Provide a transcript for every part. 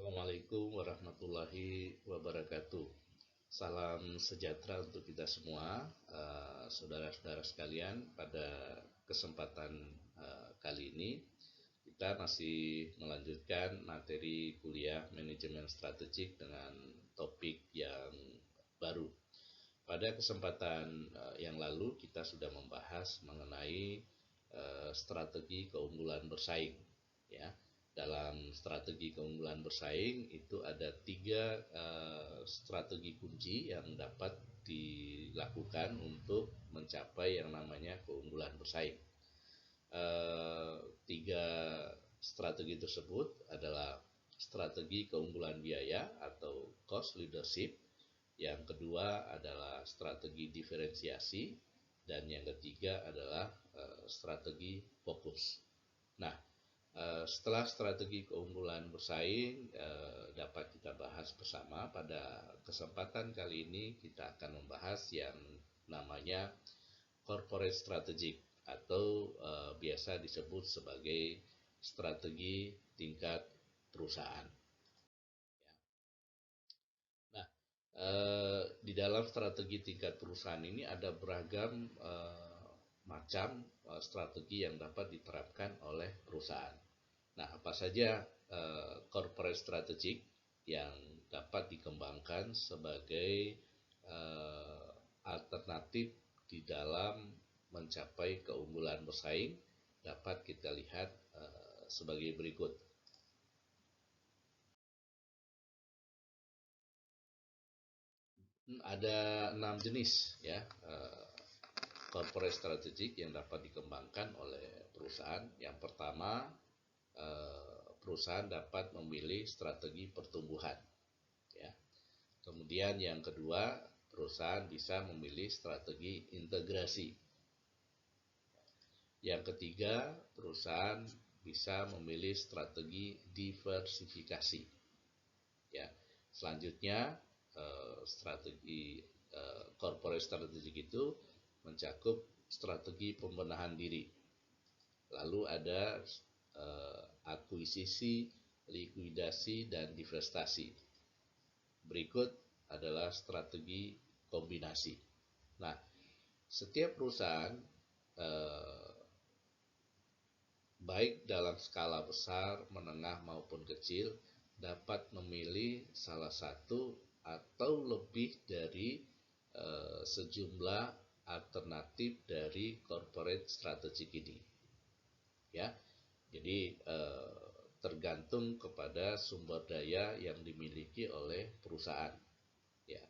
Assalamualaikum warahmatullahi wabarakatuh. Salam sejahtera untuk kita semua, saudara-saudara sekalian. Pada kesempatan kali ini, kita masih melanjutkan materi kuliah manajemen strategik dengan topik yang baru. Pada kesempatan yang lalu, kita sudah membahas mengenai strategi keunggulan bersaing, ya. Dalam strategi keunggulan bersaing itu ada tiga strategi kunci yang dapat dilakukan untuk mencapai yang namanya keunggulan bersaing. Tiga strategi tersebut adalah strategi keunggulan biaya atau cost leadership, yang kedua adalah strategi diferensiasi, dan yang ketiga adalah strategi fokus. Nah, setelah strategi keunggulan bersaing dapat kita bahas bersama, pada kesempatan kali ini kita akan membahas yang namanya corporate strategic atau biasa disebut sebagai strategi tingkat perusahaan. Nah, di dalam strategi tingkat perusahaan ini ada beragam macam strategi yang dapat diterapkan oleh perusahaan. Nah, apa saja corporate strategic yang dapat dikembangkan sebagai alternatif di dalam mencapai keunggulan bersaing dapat kita lihat sebagai berikut. Ada 6 jenis ya corporate strategic yang dapat dikembangkan oleh perusahaan. Yang pertama, perusahaan dapat memilih strategi pertumbuhan, ya. Kemudian yang kedua, perusahaan bisa memilih strategi integrasi. Yang ketiga, perusahaan bisa memilih strategi diversifikasi. Ya, selanjutnya strategi corporate strategic itu mencakup strategi pembenahan diri. Lalu ada akuisisi, likuidasi, dan divestasi. Berikut adalah strategi kombinasi. Nah, setiap perusahaan baik dalam skala besar, menengah maupun kecil dapat memilih salah satu atau lebih dari sejumlah alternatif dari corporate strategic ini. Ya, jadi tergantung kepada sumber daya yang dimiliki oleh perusahaan. Ya,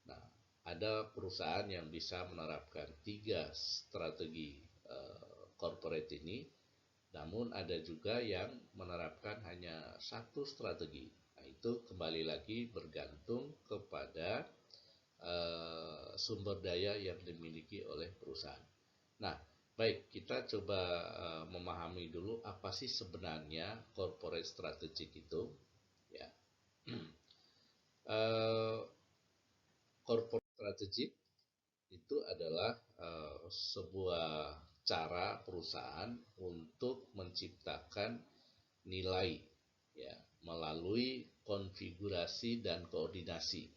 nah ada perusahaan yang bisa menerapkan 3 strategi corporate ini, namun ada juga yang menerapkan hanya 1 strategi. Nah, itu kembali lagi bergantung kepada sumber daya yang dimiliki oleh perusahaan. Nah, baik, kita coba memahami dulu apa sih sebenarnya corporate strategic itu, ya. Corporate strategic itu adalah sebuah cara perusahaan untuk menciptakan nilai, ya, melalui konfigurasi dan koordinasi.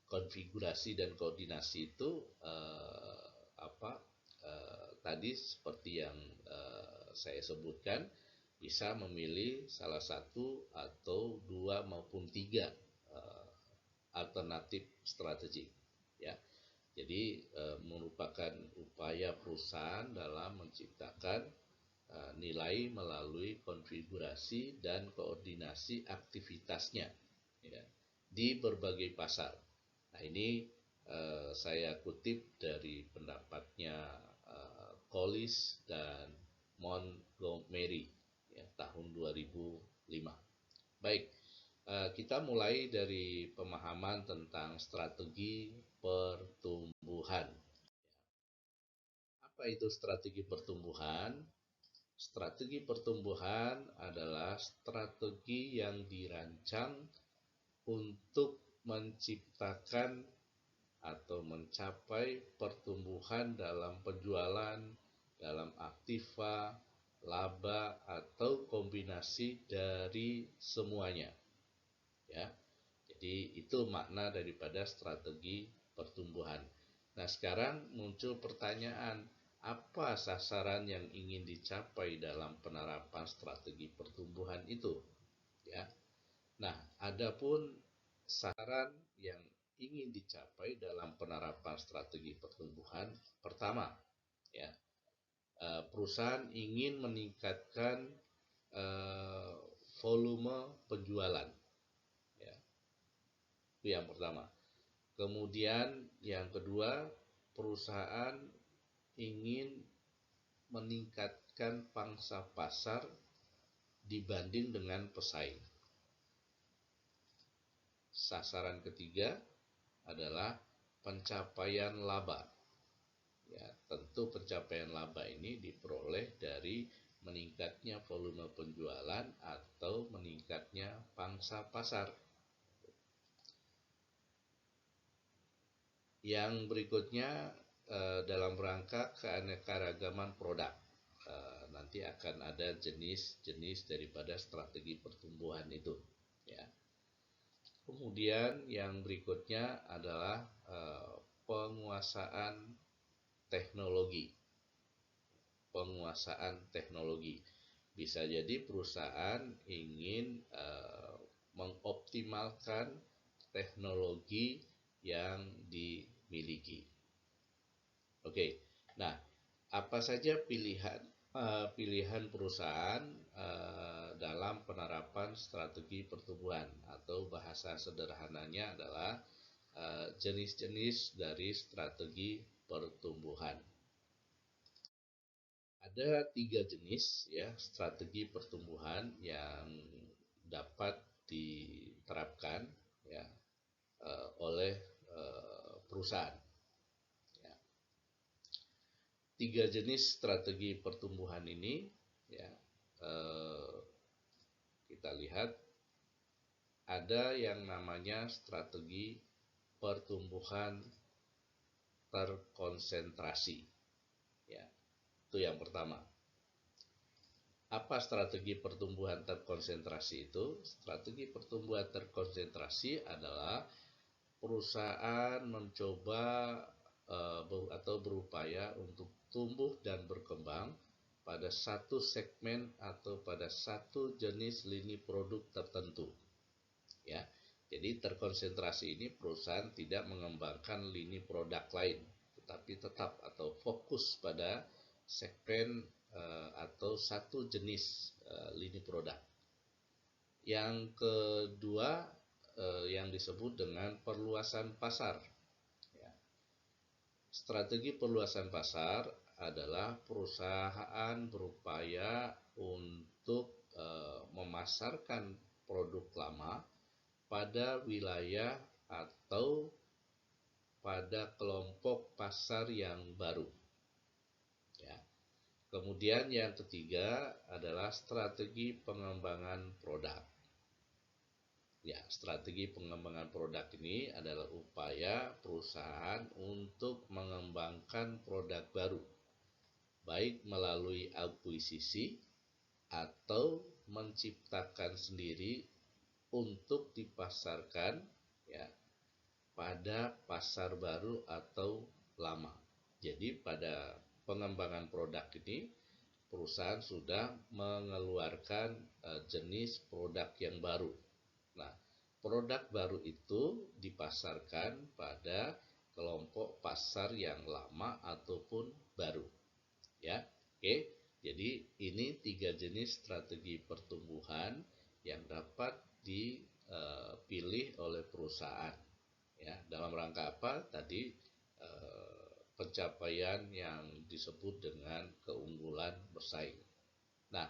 Konfigurasi dan koordinasi itu tadi seperti yang saya sebutkan, bisa memilih salah satu atau 2 maupun 3 alternatif strategi, ya. Jadi merupakan upaya perusahaan dalam menciptakan nilai melalui konfigurasi dan koordinasi aktivitasnya, ya, di berbagai pasar. Nah, ini saya kutip dari pendapatnya Collis dan Montgomery, ya, tahun 2005. Baik, kita mulai dari pemahaman tentang strategi pertumbuhan. Apa itu strategi pertumbuhan? Strategi pertumbuhan adalah strategi yang dirancang untuk menciptakan atau mencapai pertumbuhan dalam penjualan, dalam aktiva, laba, atau kombinasi dari semuanya. ya. Jadi itu makna daripada strategi pertumbuhan. Nah, sekarang muncul pertanyaan, apa sasaran yang ingin dicapai dalam penerapan strategi pertumbuhan itu? Ya. Nah, adapun sasaran yang ingin dicapai dalam penerapan strategi pertumbuhan, pertama, ya, perusahaan ingin meningkatkan eh, volume penjualan, ya, itu yang pertama. Kemudian yang kedua, perusahaan ingin meningkatkan pangsa pasar dibanding dengan pesaing. Sasaran ketiga adalah pencapaian laba. Ya, tentu pencapaian laba ini diperoleh dari meningkatnya volume penjualan atau meningkatnya pangsa pasar. Yang berikutnya dalam rangka keanekaragaman produk. Nanti akan ada jenis-jenis daripada strategi pertumbuhan itu, ya. Kemudian yang berikutnya adalah penguasaan teknologi. Penguasaan teknologi. Bisa jadi perusahaan ingin mengoptimalkan teknologi yang dimiliki. Oke, nah apa saja pilihan perusahaan dalam penerapan strategi pertumbuhan, atau bahasa sederhananya adalah jenis-jenis dari strategi pertumbuhan. Ada 3 jenis, ya, strategi pertumbuhan yang dapat diterapkan, ya, oleh perusahaan. Ya. 3 jenis strategi pertumbuhan ini, ya, kita lihat ada yang namanya strategi pertumbuhan terkonsentrasi. Ya, itu yang pertama. Apa strategi pertumbuhan terkonsentrasi itu? Strategi pertumbuhan terkonsentrasi adalah perusahaan mencoba atau berupaya untuk tumbuh dan berkembang pada satu segmen atau pada satu jenis lini produk tertentu. Ya, jadi terkonsentrasi ini perusahaan tidak mengembangkan lini produk lain, tetapi tetap atau fokus pada segmen atau satu jenis lini produk. Yang kedua yang disebut dengan perluasan pasar. Ya. Strategi perluasan pasar adalah perusahaan berupaya untuk memasarkan produk lama pada wilayah atau pada kelompok pasar yang baru. Ya. Kemudian yang ketiga adalah strategi pengembangan produk. Ya, strategi pengembangan produk ini adalah upaya perusahaan untuk mengembangkan produk baru, baik melalui akuisisi atau menciptakan sendiri untuk dipasarkan, ya, pada pasar baru atau lama. Jadi pada pengembangan produk ini perusahaan sudah mengeluarkan jenis produk yang baru. Nah, produk baru itu dipasarkan pada kelompok pasar yang lama ataupun baru. Ya, oke. Jadi ini 3 jenis strategi pertumbuhan yang dapat dipilih oleh perusahaan. Ya, dalam rangka apa? Tadi pencapaian yang disebut dengan keunggulan bersaing. Nah,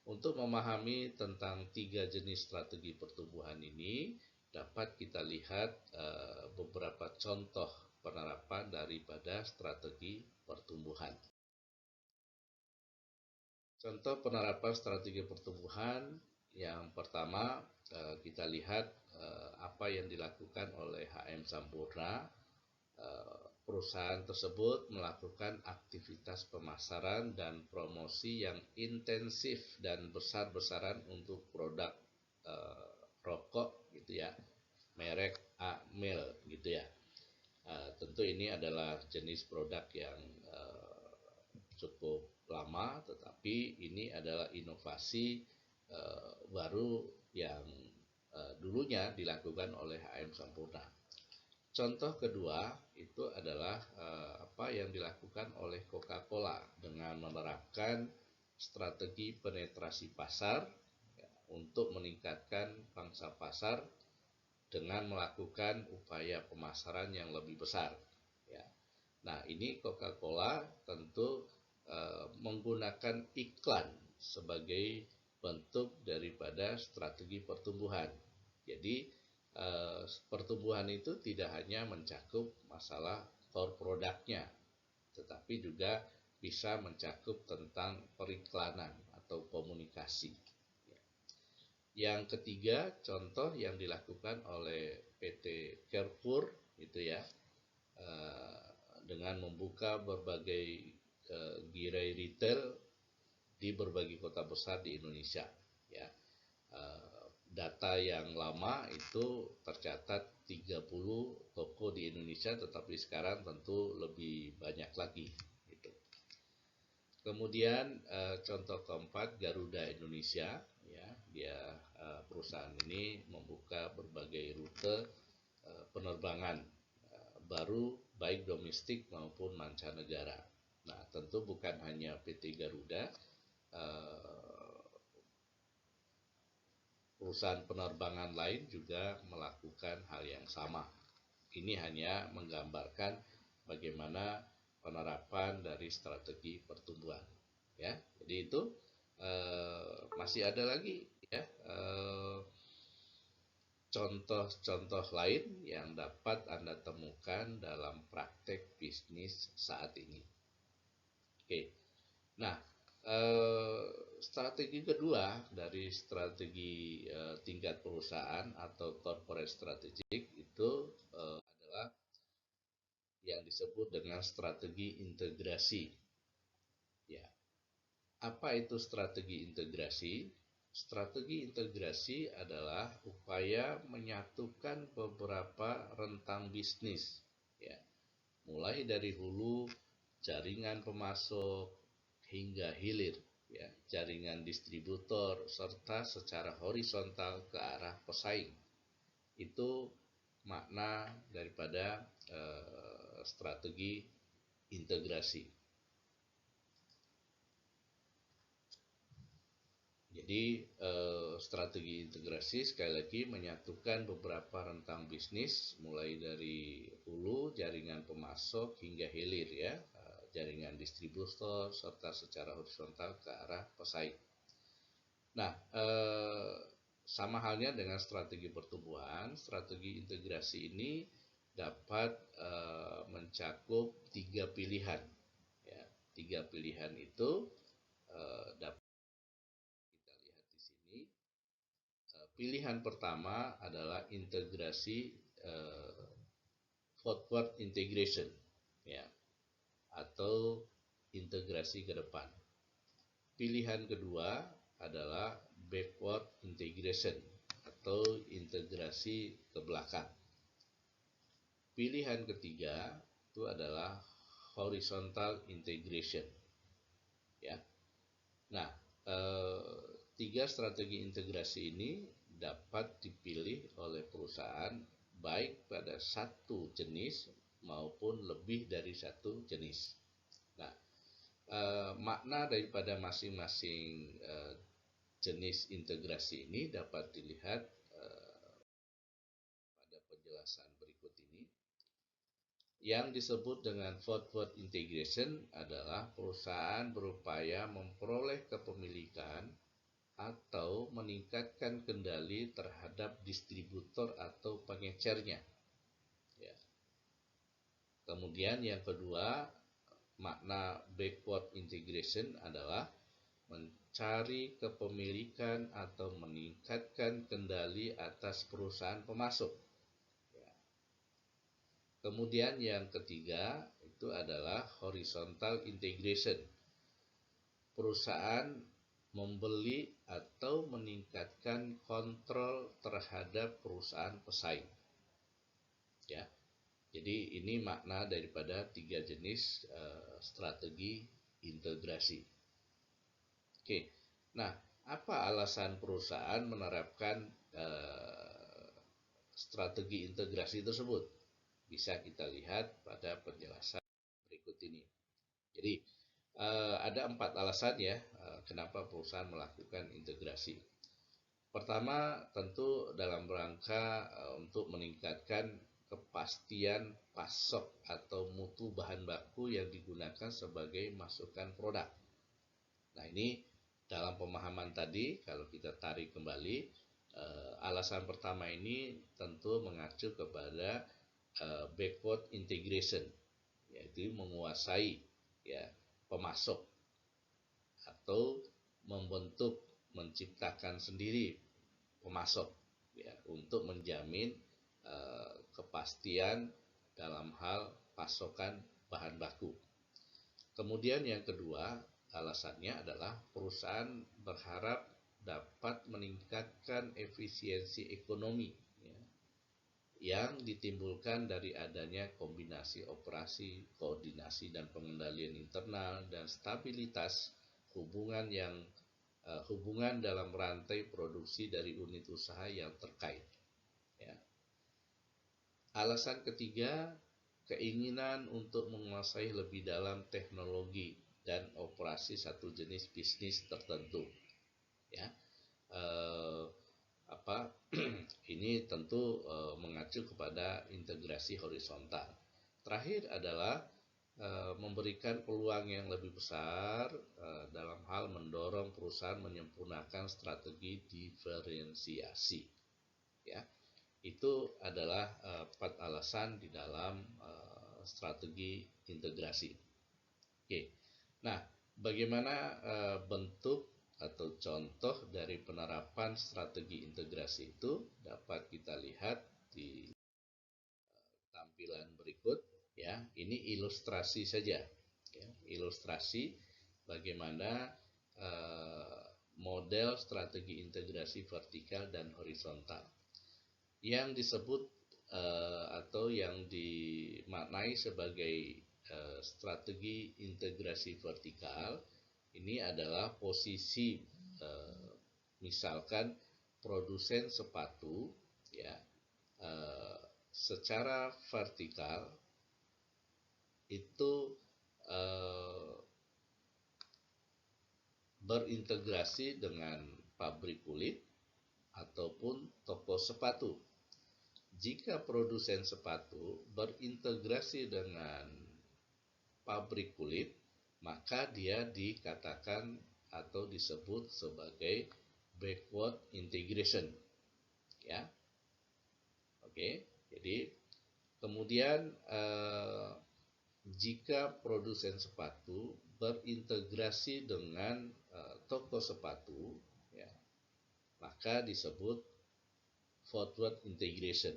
untuk memahami tentang 3 jenis strategi pertumbuhan ini, dapat kita lihat beberapa contoh penerapan daripada strategi pertumbuhan. Contoh penerapan strategi pertumbuhan yang pertama, kita lihat apa yang dilakukan oleh HM Sampurna. Perusahaan tersebut melakukan aktivitas pemasaran dan promosi yang intensif dan besar-besaran untuk produk rokok gitu ya, merek Amel gitu ya. Tentu ini adalah jenis produk yang cukup lama, tetapi ini adalah inovasi baru yang dulunya dilakukan oleh HM Sampurna. Contoh kedua itu adalah apa yang dilakukan oleh Coca-Cola dengan menerapkan strategi penetrasi pasar ya, untuk meningkatkan pangsa pasar dengan melakukan upaya pemasaran yang lebih besar. Ya. Nah, ini Coca-Cola tentu menggunakan iklan sebagai bentuk daripada strategi pertumbuhan. Jadi pertumbuhan itu tidak hanya mencakup masalah core produknya, tetapi juga bisa mencakup tentang periklanan atau komunikasi. Yang ketiga, contoh yang dilakukan oleh PT Carrefour itu ya, dengan membuka berbagai gerai retail di berbagai kota besar di Indonesia. Ya, data yang lama itu tercatat 30 toko di Indonesia, tetapi sekarang tentu lebih banyak lagi. Gitu. Kemudian contoh keempat, Garuda Indonesia, ya, dia perusahaan ini membuka berbagai rute penerbangan baru baik domestik maupun mancanegara. Nah, tentu bukan hanya PT Garuda, perusahaan penerbangan lain juga melakukan hal yang sama. Ini hanya menggambarkan bagaimana penerapan dari strategi pertumbuhan. Ya, jadi itu masih ada lagi ya contoh-contoh lain yang dapat Anda temukan dalam praktek bisnis saat ini. Oke, nah strategi kedua dari strategi tingkat perusahaan atau corporate strategic itu adalah yang disebut dengan strategi integrasi. Ya, apa itu strategi integrasi? Strategi integrasi adalah upaya menyatukan beberapa rentang bisnis, ya, mulai dari hulu, jaringan pemasok hingga hilir, ya, jaringan distributor serta secara horizontal ke arah pesaing. Itu makna daripada strategi integrasi. Jadi strategi integrasi sekali lagi menyatukan beberapa rentang bisnis mulai dari hulu, jaringan pemasok hingga hilir ya, jaringan distributor serta secara horizontal ke arah pesaing. Nah, sama halnya dengan strategi pertumbuhan, strategi integrasi ini dapat mencakup 3 pilihan. Ya, 3 pilihan itu dapat kita lihat di sini. Pilihan pertama adalah integrasi forward integration, ya, atau integrasi ke depan. Pilihan kedua adalah backward integration atau integrasi ke belakang. Pilihan ketiga itu adalah horizontal integration. Ya. Nah, tiga strategi integrasi ini dapat dipilih oleh perusahaan baik pada satu jenis maupun lebih dari satu jenis. Nah, makna daripada masing-masing jenis integrasi ini dapat dilihat pada penjelasan berikut ini. Yang disebut dengan forward integration adalah perusahaan berupaya memperoleh kepemilikan atau meningkatkan kendali terhadap distributor atau pengecernya. Ya. Kemudian yang kedua, makna backward integration adalah mencari kepemilikan atau meningkatkan kendali atas perusahaan pemasok. Ya. Kemudian yang ketiga itu adalah horizontal integration. Perusahaan membeli atau meningkatkan kontrol terhadap terhadap perusahaan pesaing. Ya, jadi ini makna daripada 3 jenis strategi integrasi. Oke, nah apa alasan perusahaan menerapkan strategi integrasi tersebut? Bisa kita lihat pada penjelasan berikut ini. Jadi ada 4 alasan ya kenapa perusahaan melakukan integrasi. Pertama, tentu dalam rangka untuk meningkatkan kepastian pasok atau mutu bahan baku yang digunakan sebagai masukan produk. Nah, ini dalam pemahaman tadi, kalau kita tarik kembali, alasan pertama ini tentu mengacu kepada backward integration, yaitu menguasai ya pemasok atau membentuk, menciptakan sendiri pemasok ya untuk menjamin kepastian dalam hal pasokan bahan baku. Kemudian yang kedua, alasannya adalah perusahaan berharap dapat meningkatkan efisiensi ekonomi ya, yang ditimbulkan dari adanya kombinasi operasi, koordinasi dan pengendalian internal dan stabilitas hubungan dalam rantai produksi dari unit usaha yang terkait. Ya. Alasan ketiga, keinginan untuk menguasai lebih dalam teknologi dan operasi satu jenis bisnis tertentu. Ya, ini tentu mengacu kepada integrasi horizontal. Terakhir adalah memberikan peluang yang lebih besar dalam hal mendorong perusahaan menyempurnakan strategi diferensiasi. Ya, itu adalah 4 alasan di dalam strategi integrasi. Oke, nah bagaimana bentuk atau contoh dari penerapan strategi integrasi itu dapat kita lihat di tampilan berikut. Ya, ini ilustrasi saja. Ya, ilustrasi bagaimana model strategi integrasi vertikal dan horizontal. Yang disebut atau yang dimaknai sebagai strategi integrasi vertikal ini adalah posisi misalkan produsen sepatu ya secara vertikal itu berintegrasi dengan pabrik kulit ataupun toko sepatu. Jika produsen sepatu berintegrasi dengan pabrik kulit, maka dia dikatakan atau disebut sebagai backward integration. Ya. Oke, jadi kemudian jika produsen sepatu berintegrasi dengan toko sepatu, ya, maka disebut forward integration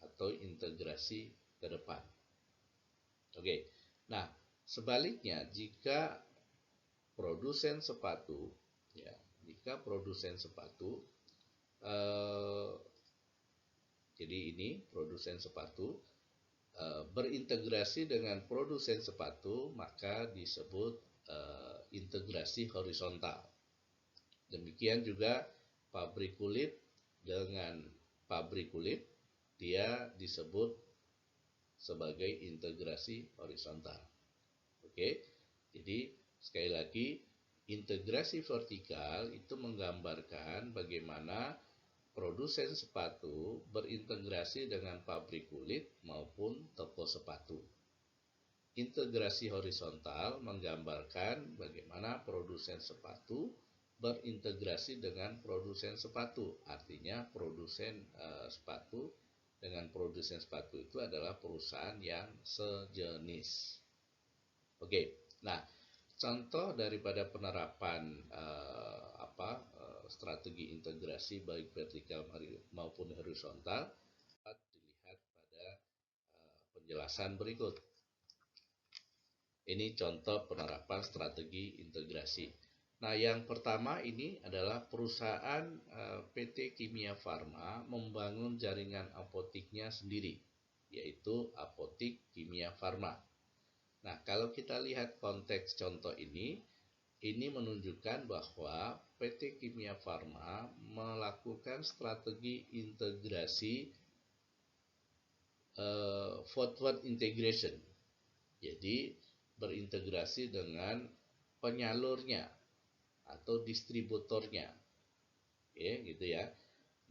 atau integrasi ke depan. Oke, nah sebaliknya jika produsen sepatu, ya, jadi ini produsen sepatu berintegrasi dengan produsen sepatu, maka disebut integrasi horizontal. Demikian juga pabrik kulit dengan pabrik kulit, dia disebut sebagai integrasi horizontal. Oke, jadi sekali lagi integrasi vertikal itu menggambarkan bagaimana produsen sepatu berintegrasi dengan pabrik kulit maupun toko sepatu. Integrasi horizontal menggambarkan bagaimana produsen sepatu berintegrasi dengan produsen sepatu. Artinya produsen sepatu dengan produsen sepatu itu adalah perusahaan yang sejenis. Oke, nah contoh daripada penerapan strategi integrasi baik vertikal maupun horizontal dapat dilihat pada penjelasan berikut. Ini contoh penerapan strategi integrasi. Nah, yang pertama ini adalah perusahaan PT Kimia Farma membangun jaringan apotiknya sendiri, yaitu Apotik Kimia Farma. Nah, kalau kita lihat konteks contoh ini menunjukkan bahwa PT Kimia Farma melakukan strategi integrasi forward integration. Jadi berintegrasi dengan penyalurnya atau distributornya, ya, gitu ya.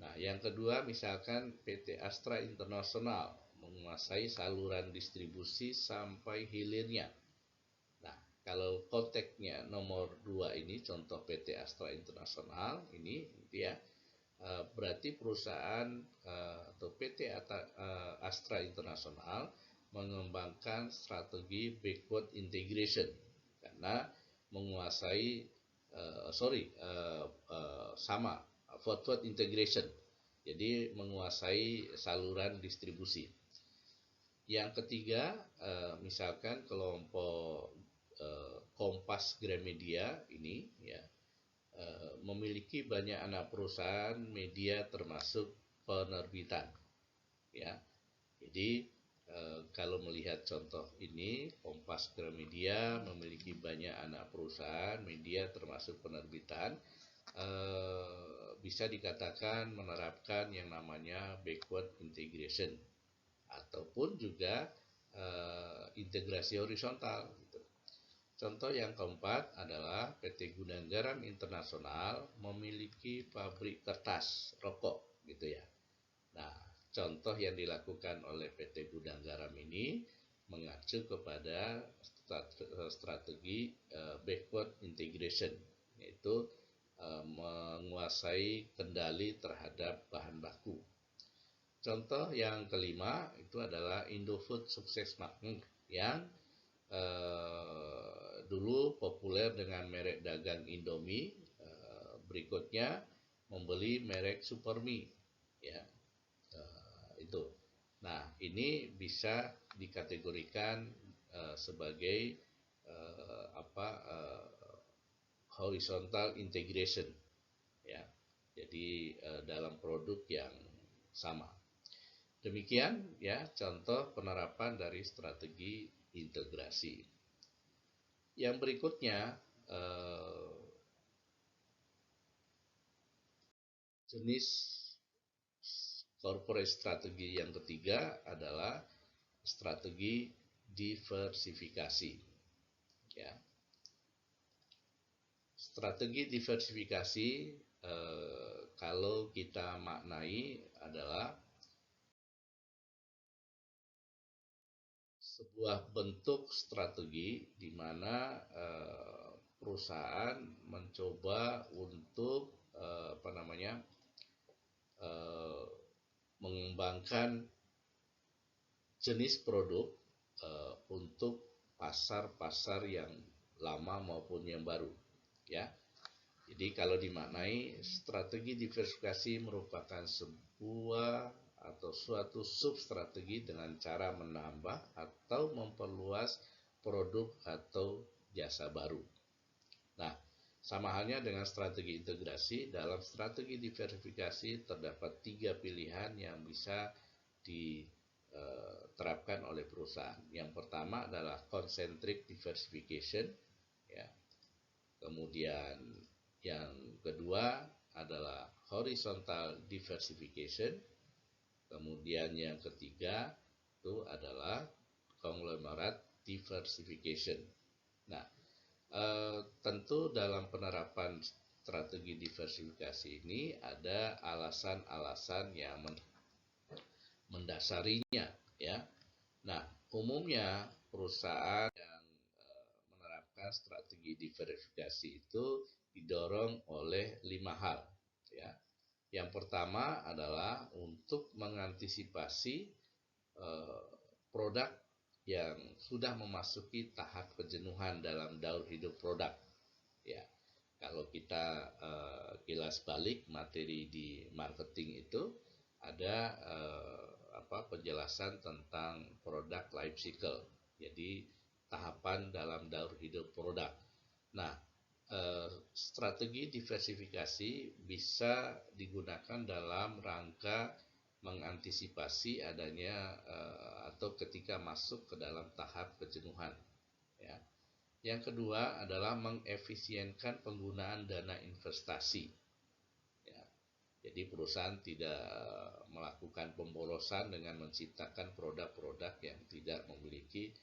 Nah, yang kedua misalkan PT Astra International menguasai saluran distribusi sampai hilirnya. Nah, kalau konteksnya nomor 2 ini contoh PT Astra International ini gitu ya. Berarti perusahaan atau PT Astra International mengembangkan strategi backward integration karena menguasai sama forward integration, jadi menguasai saluran distribusi. Yang ketiga, misalkan kelompok Kompas Gramedia ini ya memiliki banyak anak perusahaan media termasuk penerbitan ya. Jadi kalau melihat contoh ini, Kompas Gramedia memiliki banyak anak perusahaan media termasuk penerbitan, bisa dikatakan menerapkan yang namanya backward integration ataupun juga integrasi horizontal. Contoh yang keempat adalah PT Gudang Garam Internasional memiliki pabrik kertas rokok gitu ya. Nah, contoh yang dilakukan oleh PT Gudang Garam ini mengacu kepada strategi backward integration, yaitu menguasai kendali terhadap bahan baku. Contoh yang kelima itu adalah Indofood Sukses Makmur yang dulu populer dengan merek dagang Indomie, berikutnya membeli merek Supermi ya. Itu. Nah, ini bisa dikategorikan sebagai horizontal integration ya. Jadi dalam produk yang sama. Demikian ya contoh penerapan dari strategi integrasi. Yang berikutnya jenis corporate strategi yang ketiga adalah strategi diversifikasi. Ya. Strategi diversifikasi kalau kita maknai adalah sebuah bentuk strategi di mana perusahaan mencoba untuk mengembangkan jenis produk untuk pasar-pasar yang lama maupun yang baru ya. Jadi kalau dimaknai strategi diversifikasi merupakan sebuah atau suatu substrategi dengan cara menambah atau memperluas produk atau jasa baru. Nah, sama halnya dengan strategi integrasi, dalam strategi diversifikasi terdapat 3 pilihan yang bisa diterapkan oleh perusahaan. Yang pertama adalah concentric diversification, ya. Kemudian yang kedua adalah horizontal diversification. Kemudian yang ketiga itu adalah conglomerate diversification. Nah, tentu dalam penerapan strategi diversifikasi ini ada alasan-alasan yang mendasarinya ya. Nah, umumnya perusahaan yang menerapkan strategi diversifikasi itu didorong oleh 5 hal ya. Yang pertama adalah untuk mengantisipasi produk yang sudah memasuki tahap kejenuhan dalam daur hidup produk ya. Kalau kita kilas balik materi di marketing itu ada penjelasan tentang product life cycle, jadi tahapan dalam daur hidup produk. Nah, strategi diversifikasi bisa digunakan dalam rangka mengantisipasi adanya atau ketika masuk ke dalam tahap kejenuhan, ya. Yang kedua adalah mengefisienkan penggunaan dana investasi, ya. Jadi perusahaan tidak melakukan pemborosan dengan menciptakan produk-produk yang tidak memiliki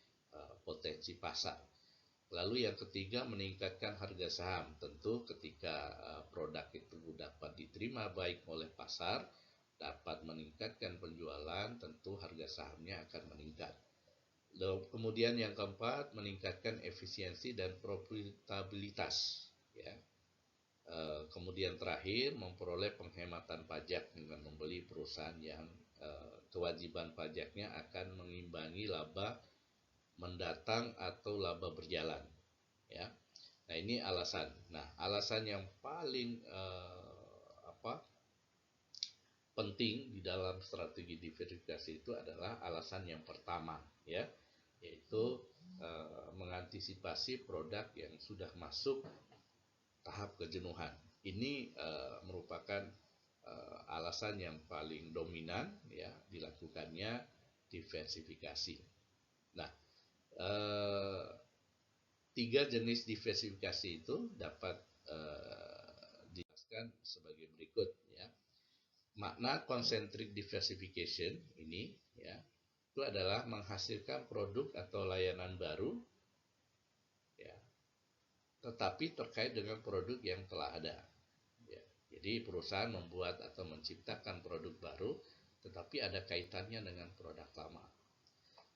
potensi pasar. Lalu yang ketiga, meningkatkan harga saham. Tentu ketika produk itu dapat diterima baik oleh pasar, dapat meningkatkan penjualan, tentu harga sahamnya akan meningkat. Lalu kemudian yang keempat, meningkatkan efisiensi dan profitabilitas, ya. Kemudian terakhir, memperoleh penghematan pajak dengan membeli perusahaan yang kewajiban pajaknya akan mengimbangi laba mendatang atau laba berjalan, ya. Nah, ini alasan. Nah, alasan yang paling penting di dalam strategi diversifikasi itu adalah alasan yang pertama, ya, yaitu mengantisipasi produk yang sudah masuk tahap kejenuhan. Ini merupakan alasan yang paling dominan, ya, dilakukannya diversifikasi. Nah, tiga jenis diversifikasi itu dapat dijelaskan sebagai berikut, ya. Makna concentric diversification ini, ya, itu adalah menghasilkan produk atau layanan baru, ya, tetapi terkait dengan produk yang telah ada, ya. Jadi perusahaan membuat atau menciptakan produk baru tetapi ada kaitannya dengan produk lama.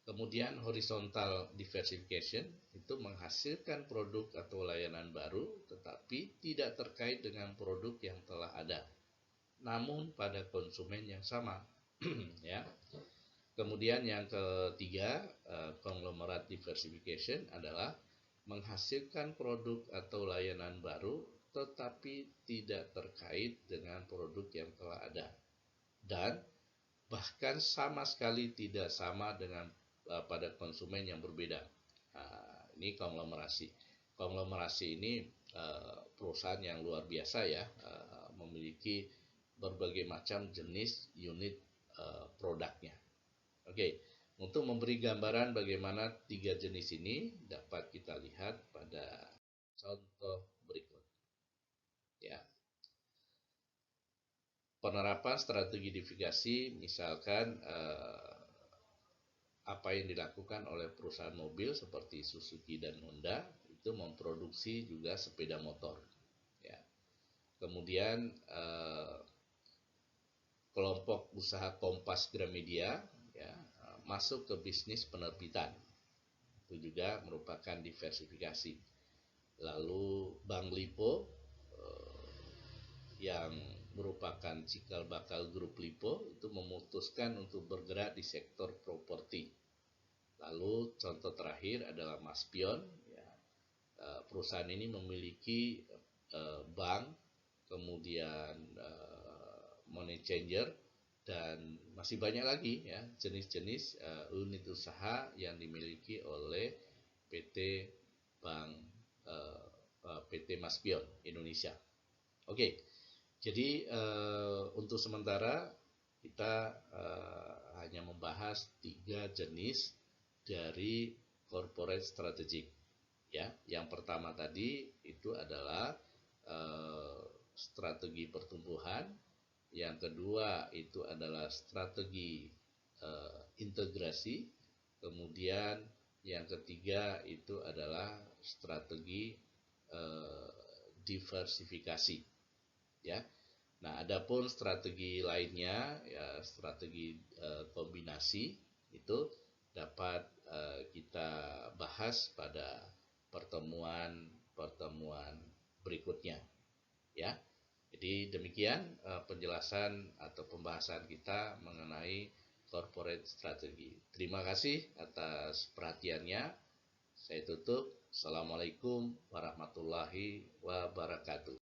Kemudian horizontal diversification itu menghasilkan produk atau layanan baru tetapi tidak terkait dengan produk yang telah ada, namun pada konsumen yang sama. Ya. Kemudian yang ketiga, conglomerate diversification adalah menghasilkan produk atau layanan baru tetapi tidak terkait dengan produk yang telah ada dan bahkan sama sekali tidak sama dengan pada konsumen yang berbeda. Nah, ini konglomerasi. Konglomerasi ini perusahaan yang luar biasa, ya, memiliki berbagai macam jenis unit produknya. Oke, untuk memberi gambaran bagaimana tiga jenis ini dapat kita lihat pada contoh berikut, ya. Penerapan strategi diversifikasi, misalkan apa yang dilakukan oleh perusahaan mobil seperti Suzuki dan Honda itu memproduksi juga sepeda motor, ya. Kemudian kelompok usaha Kompas Gramedia, ya, masuk ke bisnis penerbitan, itu juga merupakan diversifikasi. Lalu Bank Lipo yang merupakan cikal bakal grup Lipo itu memutuskan untuk bergerak di sektor properti. Lalu contoh terakhir adalah Maspion, ya. Perusahaan ini memiliki bank, kemudian money changer, dan masih banyak lagi, ya, jenis-jenis unit usaha yang dimiliki oleh PT Bank PT Maspion Indonesia. Oke, jadi untuk sementara kita hanya membahas tiga jenis dari corporate strategic, ya. Yang pertama tadi itu adalah strategi pertumbuhan, yang kedua itu adalah strategi integrasi, kemudian yang ketiga itu adalah strategi diversifikasi, ya. Nah, adapun strategi lainnya, ya, strategi kombinasi itu dapat kita bahas pada pertemuan berikutnya, ya. Jadi demikian penjelasan atau pembahasan kita mengenai corporate strategy. Terima kasih atas perhatiannya. Saya tutup. Assalamualaikum warahmatullahi wabarakatuh.